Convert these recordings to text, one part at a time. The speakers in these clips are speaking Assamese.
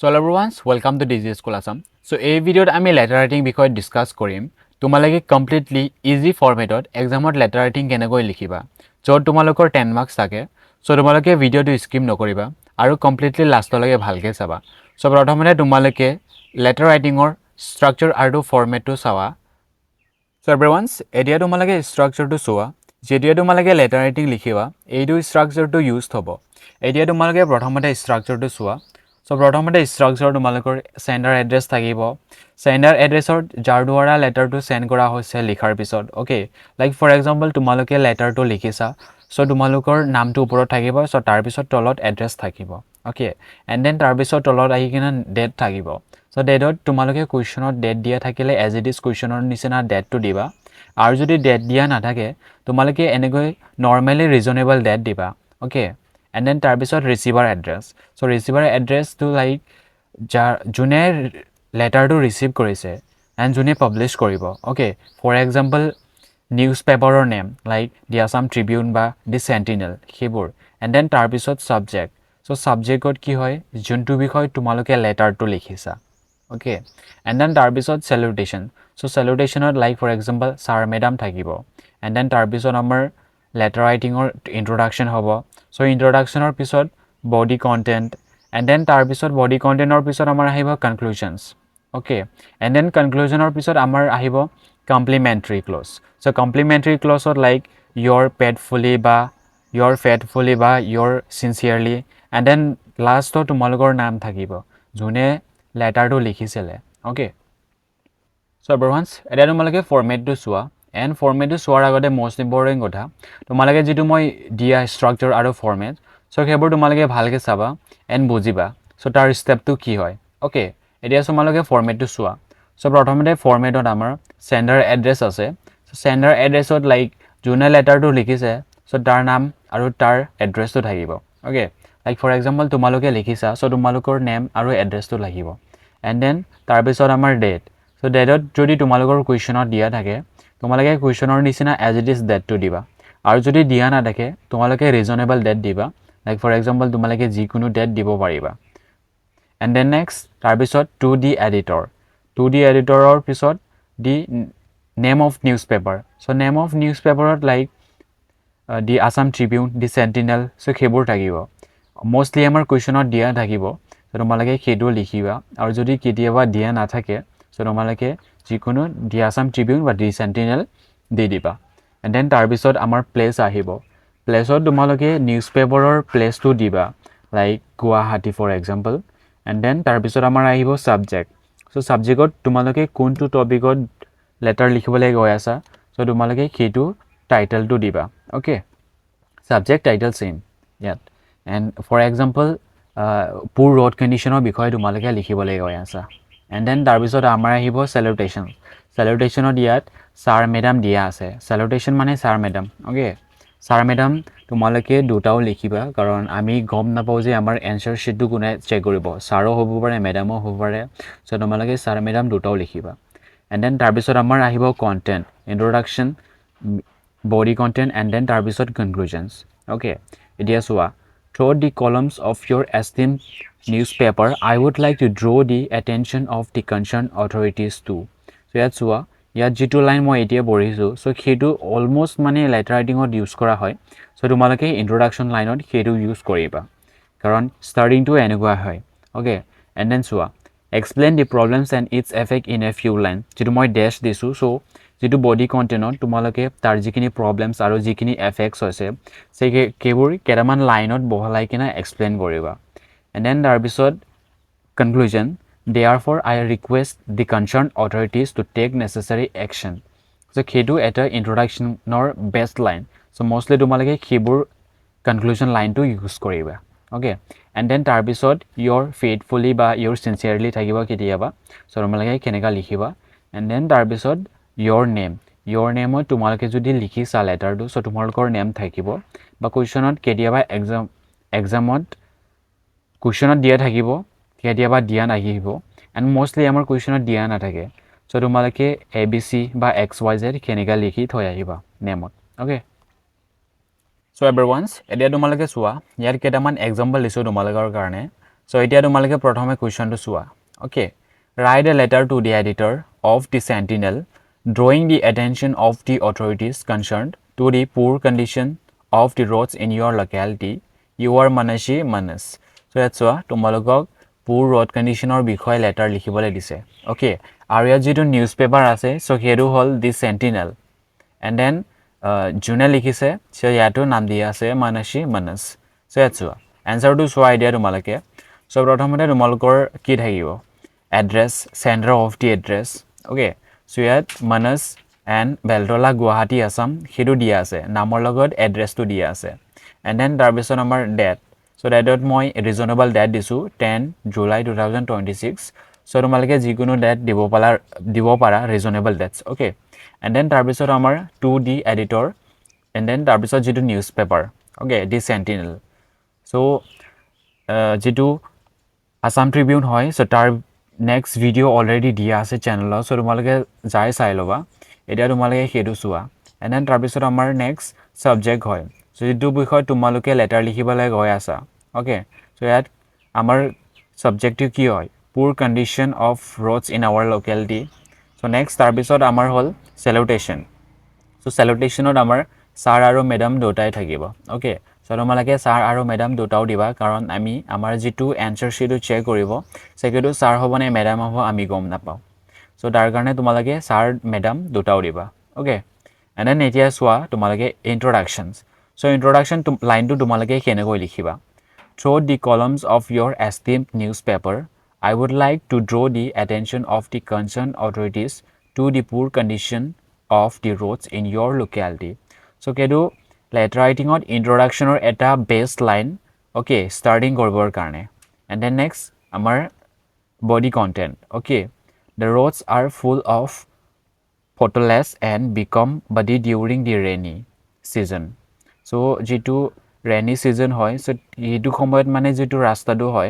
So hello everyone, welcome to DG School Assam. So এই ভিডিওত আমি লেটাৰ ৰাইটিং বিষয়ে ডিসকাস কৰিম। তোমালোকে কমপ্লিটলি ইজি ফৰ্মেটত এক্সামত লেটাৰ ৰাইটিং কেনেকৈ লিখিবা। য'ত তোমালোকৰ 10 মাৰ্কস থাকে। সো তোমালোকে ভিডিওটো স্কিপ নকৰিবা আৰু কমপ্লিটলি লাষ্টলৈকে ভালকে চাবা। সো প্ৰথমতে তোমালোকে লেটাৰ ৰাইটিংৰ ষ্ট্ৰাকচাৰ আৰু ফৰ্মেটটো চাবা। সো এভৰিৱান, এতিয়া তোমালোকে ষ্ট্ৰাকচাৰটো চোৱা। যেতিয়া তোমালোকে লেটাৰ ৰাইটিং লিখিবা, এইটো ষ্ট্ৰাকচাৰটো ইউজ হ'ব। এতিয়া তোমালোকে প্ৰথমতে ষ্ট্ৰাকচাৰটো চোৱা। সো প্ৰথমতে ষ্ট্ৰাকচাৰ তোমালোকৰ সেন্ডাৰ এড্ৰেছ থাকিব। সেন্ডাৰ এড্ৰেছৰ যাৰ দ্বাৰা লেটাৰটো সেন্ড কৰা হৈছে লিখাৰ পিছত ওকে লাইক ফৰ এক্সাম্পল তোমালোকে লেটাৰটো লিখিছা সো তোমালোকৰ নামটো ওপৰত থাকিব সো তাৰ পিছত তলত এড্ৰেছ থাকিব ওকে এণ্ড দেন তাৰ পিছত তলত আহি কিনে ডেট থাকিব সো ডেটত তোমালোকে কুৱেশ্যনত ডেট দিয়া থাকিলে এজ ইট ইজ কুৱেশ্যনৰ নিচিনা ডেটটো দিবা আৰু যদি ডেট দিয়া নাথাকে তোমালোকে এনেকৈ নৰ্মেলি ৰিজনেবল ডেট দিবা ওকে এণ্ড দেন তাৰপিছত ৰিচিভাৰ এড্ৰেছ সো ৰিচিভাৰ এড্ৰেছটো লাইক যাৰ যোনে লেটাৰটো ৰিচিভ কৰিছে এণ্ড যোনে পাব্লিছ কৰিব ওকে ফৰ এক্সাম্পল নিউজ পেপাৰৰ name like the Assam Tribune বা দি চেণ্টিনেল সেইবোৰ এণ্ড দেন তাৰপিছত ছাবজেক্ট চ' ছাবজেক্টত কি হয় যোনটো বিষয় তোমালোকে লেটাৰটো লিখিছা ওকে এণ্ড দেন তাৰপিছত চেলুটেশ্যন চ' চেলুটেশ্যনত like for example sir madam থাকিব এণ্ড দেন তাৰপিছত আমাৰ লেটাৰ ৰাইটিঙৰ ইন্ট্ৰডাকশ্যন হ'ব চ' ইন্ট্ৰডাকশ্যনৰ পিছত বডি কণ্টেণ্ট এণ্ড দেন তাৰপিছত বডি কণ্টেণ্টৰ পিছত আমাৰ আহিব কনক্লুজনছ ওকে এণ্ড দেন কনক্লুজনৰ পিছত আমাৰ আহিব কমপ্লিমেণ্টাৰী ক্লজ চ' কমপ্লিমেণ্টাৰী ক্লজত লাইক ইয়'ৰ পেটফুলি বা ইয়'ৰ ফেটফুলি বা ইয়'ৰ চিনচিয়াৰলি এণ্ড দেন লাষ্টত তোমালোকৰ নাম থাকিব যোনে লেটাৰটো লিখিছিলে ওকে চ' এভৰিৱান এতিয়া তোমালোকে ফৰ্মেটটো চোৱা এণ্ড ফৰ্মেটটো চোৱাৰ আগতে মষ্ট ইম্পৰ্টেণ্ট কথা তোমালোকে যিটো মই দিয়া ষ্ট্ৰাকচাৰ আৰু ফৰ্মেট চ' সেইবোৰ তোমালোকে ভালকৈ চাবা এণ্ড বুজিবা চ' তাৰ ষ্টেপটো কি হয় ওকে এতিয়া তোমালোকে ফৰ্মেটটো চোৱা চ' প্ৰথমতে ফৰ্মেটত আমাৰ চেণ্ডাৰ এড্ৰেছ আছে চেণ্ডাৰ এড্ৰেছত লাইক যোনে লেটাৰটো লিখিছে চ' তাৰ নাম আৰু তাৰ এড্ৰেছটো থাকিব ওকে লাইক ফৰ এক্সাম্পল তোমালোকে লিখিছা চ' তোমালোকৰ নেম আৰু এড্ৰেছটো লাগিব এণ্ড দেন তাৰপিছত আমাৰ ডেট চ' ডেটত যদি তোমালোকৰ কুৱেশ্যনত দিয়া থাকে তোমালোকে কুৱেশ্যনৰ নিচিনা এজ ইট ইজ ডেটটো দিবা আৰু যদি দিয়া নাথাকে তোমালোকে ৰিজনেবল ডেট দিবা লাইক ফৰ এক্সাম্পল তোমালোকে যিকোনো ডেট দিব পাৰিবা এণ্ড দেন নেক্সট তাৰপিছত টু ডি এডিটৰৰ পিছত the name of newspaper so' name of নিউজ পেপাৰত like the Assam Tribune the Sentinel so' সেইবোৰ থাকিব মষ্টলি আমাৰ কুৱেশ্যনত দিয়া থাকিব চ' তোমালোকে সেইটো লিখিবা আৰু যদি কেতিয়াবা দিয়া নাথাকে চ' তোমালোকে যিকোনো দি আছাম ট্ৰিবিউন বা দি চেণ্টিনেল দি দিবা এণ্ড দেন তাৰপিছত আমাৰ প্লেচ আহিব প্লেচত তোমালোকে নিউজ পেপাৰৰ প্লেচটো দিবা like Guwahati for example and then তাৰপিছত আমাৰ আহিব ছাবজেক্ট চ' ছাবজেক্টত তোমালোকে কোনটো টপিকত লেটাৰ লিখিবলৈ গৈ আছা চ' তোমালোকে সেইটো টাইটেলটো দিবা ওকে ছাবজেক্ট টাইটেল চেম ইয়াত এণ্ড ফৰ এক্সাম্পল পুৰ ৰ'ড কণ্ডিশ্যনৰ বিষয়ে তোমালোকে লিখিবলৈ গৈ আছা এণ্ড দেন তাৰপিছত আমাৰ আহিব চেলুটেশ্যনত ইয়াত ছাৰ মেডাম দিয়া আছে চেলুটেশ্যন মানে sir madam okay sir madam তোমালোকে দুটাও লিখিবা কাৰণ আমি গম নাপাওঁ যে আমাৰ এনচাৰ শ্বীটটো কোনে চেক কৰিব ছাৰো হ'ব পাৰে মেডামো হ'ব পাৰে চ' তোমালোকে ছাৰ মেডাম দুটাও লিখিবা এণ্ড দেন তাৰপিছত আমাৰ আহিব content introduction body content and then তাৰপিছত কনক্লুজনছ ওকে এতিয়া চোৱা through the columns of your esteemed newspaper I would like to draw the attention of the concerned authorities to so' ইয়াত চোৱা ইয়াত যিটো লাইন মই এতিয়া পঢ়িছোঁ চ' সেইটো অলমষ্ট মানে লেটাৰ ৰাইটিঙত ইউজ কৰা হয় চ' তোমালোকে ইন্ট্ৰডাকশ্যন লাইনত সেইটো ইউজ কৰিবা কাৰণ ষ্টাৰ্টিংটো এনেকুৱা হয় ওকে এণ্ড দেন চোৱা explain the problems and its effect in a few line যিটো মই ডেছ দিছোঁ চ' যিটো বডি কণ্টেণ্টত তোমালোকে তাৰ যিখিনি প্ৰব্লেমছ আৰু যিখিনি এফেক্টছ হৈছে সেইবোৰ কেইটামান লাইনত বহলাই কিনে এক্সপ্লেইন কৰিবা এণ্ড দেন তাৰপিছত conclusion therefore I request the concerned authorities to take necessary action so' সেইটো এটা ইন্ট্ৰডাকশ্যনৰ বেষ্ট লাইন চ' মষ্টলি তোমালোকে সেইবোৰ কনক্লুজন লাইনটো ইউজ কৰিবা ওকে এণ্ড দেন তাৰপিছত ইয়'ৰ ফেইথফুলি বা ইয়'ৰ চিনচিয়াৰলি থাকিব কেতিয়াবা চ' তোমালোকে কেনেকুৱা লিখিবা এণ্ড দেন তাৰপিছত ইয়'ৰ নেমত তোমালোকে যদি লিখিছা লেটাৰটো চ' তোমালোকৰ নেম থাকিব বা কুৱেশ্যনত কেতিয়াবা এক্সামত কুৱেশ্যনত দিয়া থাকিব কেতিয়াবা দিয়া নাহিব এণ্ড মষ্টলি আমাৰ কুৱেশ্যনত দিয়া নাথাকে চ' তোমালোকে ABC বা XYZ কেনেকুৱা লিখি থৈ আহিবা নেমত ওকে চ' এভৰিৱান এতিয়া তোমালোকে চোৱা ইয়াত কেইটামান এক্সাম্পল দিছোঁ তোমালোকৰ কাৰণে So এতিয়া তোমালোকে প্ৰথমে কুৱেশ্যনটো চোৱা okay write a letter to the editor of the Sentinel drawing the attention of the authorities concerned to the poor condition of the roads in your locality. You are Manashi Manas. So that's why তোমালোকক poor road conditioner বিষয়ে letter লিখিবলৈ দিছে okay আৰু ইয়াত যেটো newspaper আছে so হেৰু hall the Sentinel and then যোনে লিখিছে সে ইয়াতো নাম দিয়া আছে Manashi Manas. So that's why answer to চোৱা idea তোমালোকে so প্ৰথমতে তোমালোকৰ কি থাকিব address center of the address okay so ইয়াত Manas and Beltola Guwahati Assam হেতু দিয়া আছে নামৰ লগত address টো দিয়া আছে and then তাৰ পিছত আমাৰ date so datত মই reasonable date দিছো 10 July 2026 so তোমালোকে যিকোনো date দিব পাৰা reasonable dates okay and then তাৰ পিছত আমাৰ to the editor and then তাৰ পিছত যেটো newspaper okay the Sentinel so যেটো Assam Tribune হয় so তাৰ next video already দিয়া আছে channel so তোমালোকে যাই চাই লবা এটা তোমালোকে হেতু চোৱা and then তাৰ পিছত আমাৰ next subject হয় so যেটো বিষয় তোমালোকে letter লিখিবলৈ গৈ আছা okay so ইয়াত আমাৰ subjective কি হয় poor condition of roads in our locality so next তাৰ পিছত আমাৰ হল salutation so salutationত আমাৰ sir আৰু madam দুটাই থাকিব okay so তোমালোকে sir আৰু madam দুটাও দিবা কাৰণ আমি আমাৰ যেটো answer sheet চেক কৰিব সেকেটো sir হ'ব নে madam হ'ব আমি গম নাপাও so তাৰ কাৰণে তোমালোকে sir madam দুটাও দিবা okay and then এতিয়া চোৱা তোমালোকে introductions so introduction line টো তোমালোকে কেনেকৈ লিখিবা through the columns of your esteemed newspaper I would like to draw the attention of the concerned authorities to the poor condition of the roads in your locality so kedu letter writing ot introduction or eta base line okay starting koribor karne and then next amar body content okay the roads are full of potholes and become muddy during the rainy season so jitu rainy season hoy so etu khomoyot mane jitu rasta do hoy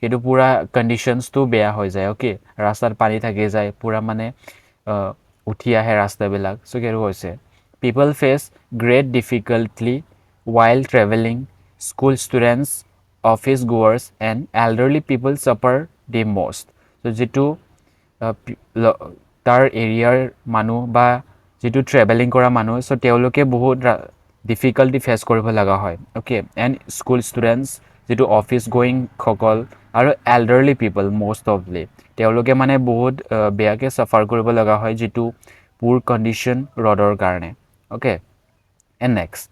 etu pura conditions to beya hoy jay okay rastar pani thake jay pura mane uthi ahe rasta bilak so keru hoise people face great difficulty while traveling school students office goers and elderly people suffer the most so jitu tar area manu ba jitu traveling kora manu so teoloke bahut difficulty face koribo laga hoy okay and school students jitu office going khokol aru elderly people most ofly teoloke mane bahut beya ke suffer koribo laga hoy jitu poor condition roador karone okay and next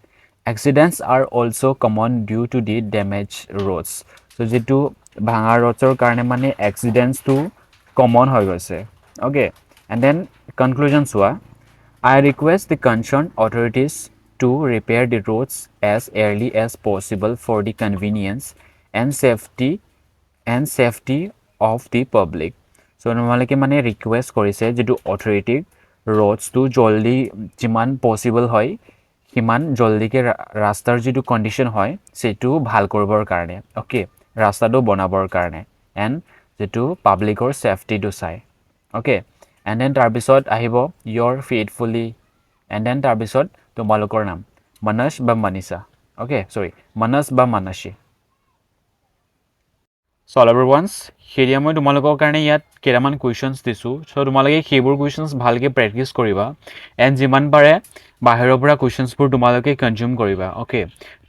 accidents are also common due to the damaged roads so jitu bhanga roadsor karone mane accidents to common hoy goise okay and then conclusion swa I request the concerned authorities to repair the roads as early as possible for the convenience and safety of the public so normalike mane request korise jitu authority roads to joldi jiman possible hoy himan joldi ke rastar jitu condition hoy setu bhal koribor karone okay rasta do bonabor karone and jitu public or safety do sai okay and then tar bisot ahibo your faithfully and then tar bisot tomalokor nam Manas ba Manisa okay sorry Manas ba Manashi so all everyone's heria moi tomalokor karone yat keraman questions disu so tomalage hebur questions bhalke practice koriba and jiman pare bahero pura questions pur tomalage consume koriba okay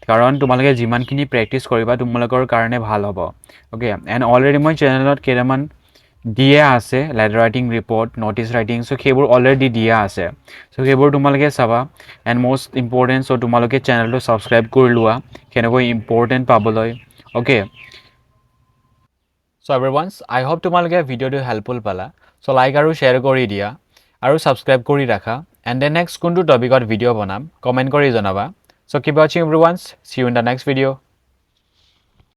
karon tomalage jiman kini practice koriba tomalokor karone bhal hobo okay and already moi channel ot keraman দিয়া আছে letter writing report notice writing so khebur already dia ase so khebur tumalage saba and most important so tumalage channel to subscribe kori lua keneko important paboloi okay so everyone I hope tumalage video to helpful pala so like aru share kori dia aru subscribe kori rakha and then next kuntu topic or video banam comment kori janaba so keep watching everyone see you in the next video